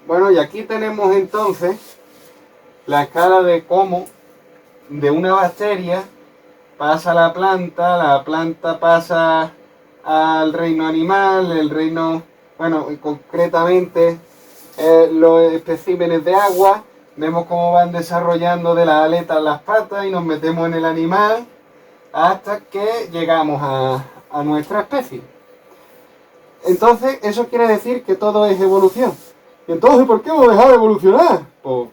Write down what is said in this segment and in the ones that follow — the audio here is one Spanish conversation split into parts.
Bueno, y aquí tenemos entonces la escala de cómo de una bacteria pasa a la planta pasa al reino animal, el reino, bueno, concretamente los especímenes de agua, vemos cómo van desarrollando de las aletas las patas y nos metemos en el animal hasta que llegamos a nuestra especie. Entonces, eso quiere decir que todo es evolución. ¿Y entonces por qué hemos dejado de evolucionar? Pues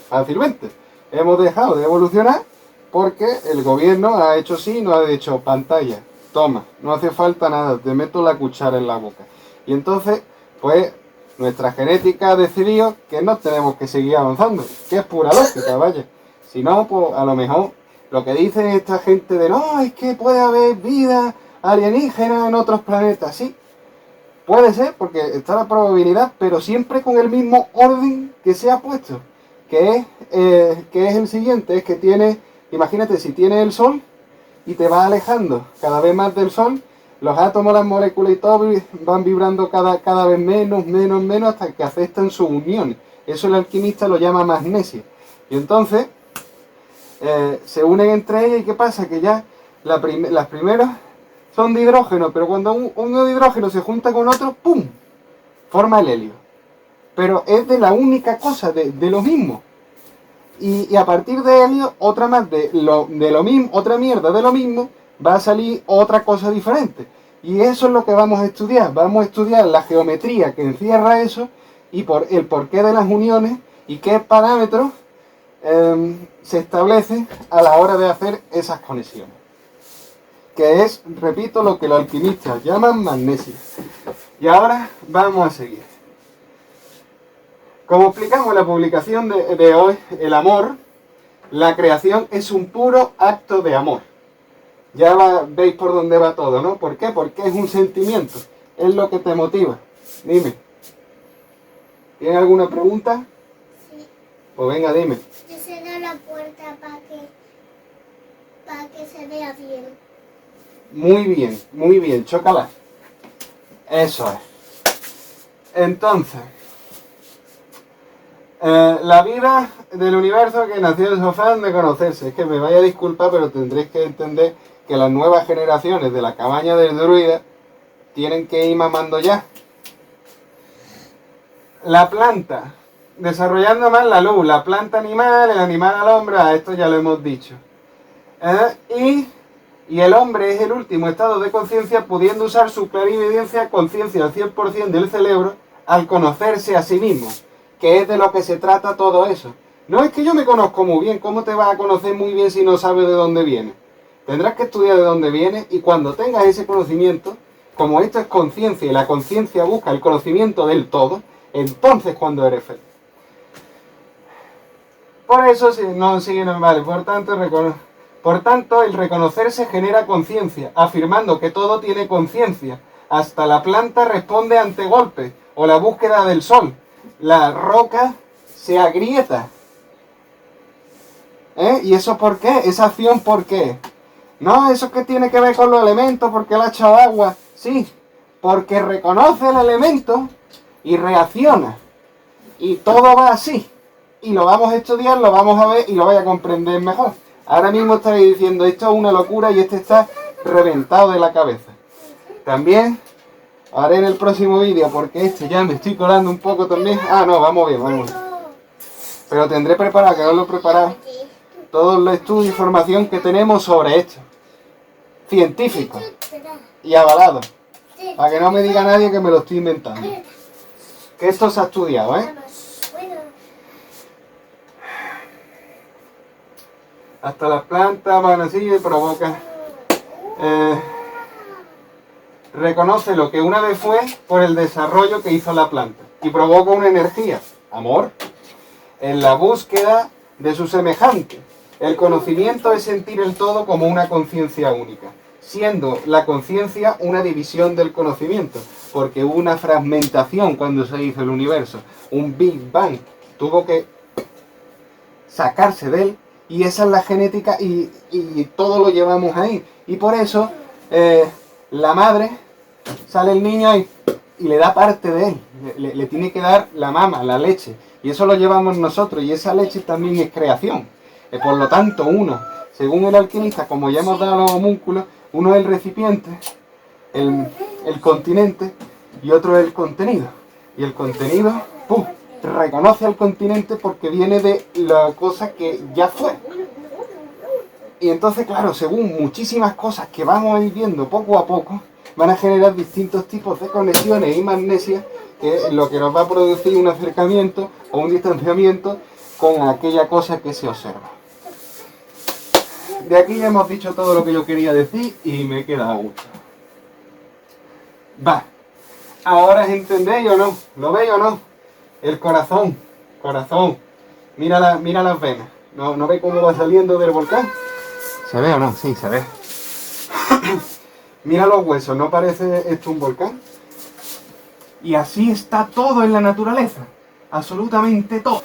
fácilmente. Hemos dejado de evolucionar porque el gobierno ha hecho así, nos ha dicho pantalla, toma, no hace falta nada, te meto la cuchara en la boca. Y entonces, pues, nuestra genética ha decidido que no tenemos que seguir avanzando, que es pura lógica, vaya. Si no, pues a lo mejor lo que dice esta gente de no, es que puede haber vida alienígena en otros planetas, sí. Puede ser, porque está la probabilidad, pero siempre con el mismo orden que se ha puesto, que es el siguiente, es que tiene, imagínate, si tiene el Sol y te vas alejando cada vez más del Sol, los átomos, las moléculas y todo van vibrando cada vez menos, hasta que aceptan su unión. Eso el alquimista lo llama magnesia. Y entonces, se unen entre ellas, y ¿qué pasa? Que ya las primeras son de hidrógeno, pero cuando uno de hidrógeno se junta con otro, ¡pum!, forma el helio. Pero es de la única cosa, de lo mismo. Y a partir de helio, otra más de lo mismo, otra mierda de lo mismo, va a salir otra cosa diferente. Y eso es lo que vamos a estudiar. Vamos a estudiar la geometría que encierra eso, y el porqué de las uniones, y qué parámetros se establecen a la hora de hacer esas conexiones. Que es, repito, lo que los alquimistas llaman magnesia. Y ahora vamos a seguir. Como explicamos en la publicación de hoy, el amor, la creación es un puro acto de amor. Ya veis por dónde va todo, ¿no? ¿Por qué? Porque es un sentimiento, es lo que te motiva. Dime. ¿Tienes alguna pregunta? Sí. Pues venga, dime. Yo cierro la puerta para que se vea bien. Muy bien, chócala. Eso es. Entonces, la vida del universo que nació en su afán de conocerse. Es que me vaya a disculpar, pero tendréis que entender que las nuevas generaciones de la cabaña del druida tienen que ir mamando ya. La planta, desarrollando más la luz, la planta animal, el animal al hombre, esto ya lo hemos dicho. Y el hombre es el último estado de conciencia pudiendo usar su clarividencia, conciencia al 100% del cerebro al conocerse a sí mismo, que es de lo que se trata todo eso. No es que yo me conozco muy bien, ¿cómo te vas a conocer muy bien si no sabes de dónde viene? Tendrás que estudiar de dónde viene y cuando tengas ese conocimiento, como esto es conciencia y la conciencia busca el conocimiento del todo, entonces cuando eres feliz. Por eso no sigue normal, por tanto, el reconocerse genera conciencia, afirmando que todo tiene conciencia. Hasta la planta responde ante golpes o la búsqueda del sol. La roca se agrieta. ¿Y eso por qué? ¿Esa acción por qué? No, eso que tiene que ver con los elementos, porque le ha echado agua. Sí, porque reconoce el elemento y reacciona. Y todo va así. Y lo vamos a estudiar, lo vamos a ver y lo vais a comprender mejor. Ahora mismo estaréis diciendo, esto es una locura y este está reventado de la cabeza. También haré en el próximo vídeo, porque este ya me estoy colando un poco también. Ah, no, vamos bien, vamos bien. Pero tendré preparado, que os lo he preparado, todo el estudio y información que tenemos sobre esto. Científico y avalado. Para que no me diga nadie que me lo estoy inventando. Que esto se ha estudiado, ¿eh? Hasta las plantas van así y provoca. Reconoce lo que una vez fue por el desarrollo que hizo la planta y provoca una energía, amor, en la búsqueda de su semejante. El conocimiento es sentir el todo como una conciencia única, siendo la conciencia una división del conocimiento, porque hubo una fragmentación cuando se hizo el universo, un Big Bang, tuvo que sacarse de él. Y esa es la genética y todo lo llevamos ahí. Y por eso la madre, sale el niño y le da parte de él. Le tiene que dar la mama, la leche. Y eso lo llevamos nosotros. Y esa leche también es creación. Por lo tanto, uno, según el alquimista, como ya hemos dado los homúnculos, uno es el recipiente, el continente, y otro es el contenido. Y el contenido, ¡pum!, reconoce al continente porque viene de la cosa que ya fue. Y entonces, claro, según muchísimas cosas que vamos a ir viendo poco a poco, van a generar distintos tipos de conexiones y magnesias, que es lo que nos va a producir un acercamiento o un distanciamiento con aquella cosa que se observa. De aquí ya hemos dicho todo lo que yo quería decir y me queda a gusto. Va. Ahora entendéis o no, lo veis o no. El corazón. Mira las venas. ¿No ve cómo va saliendo del volcán? ¿Se ve o no? Sí, se ve. Mira los huesos, ¿no parece esto un volcán? Y así está todo en la naturaleza. Absolutamente todo.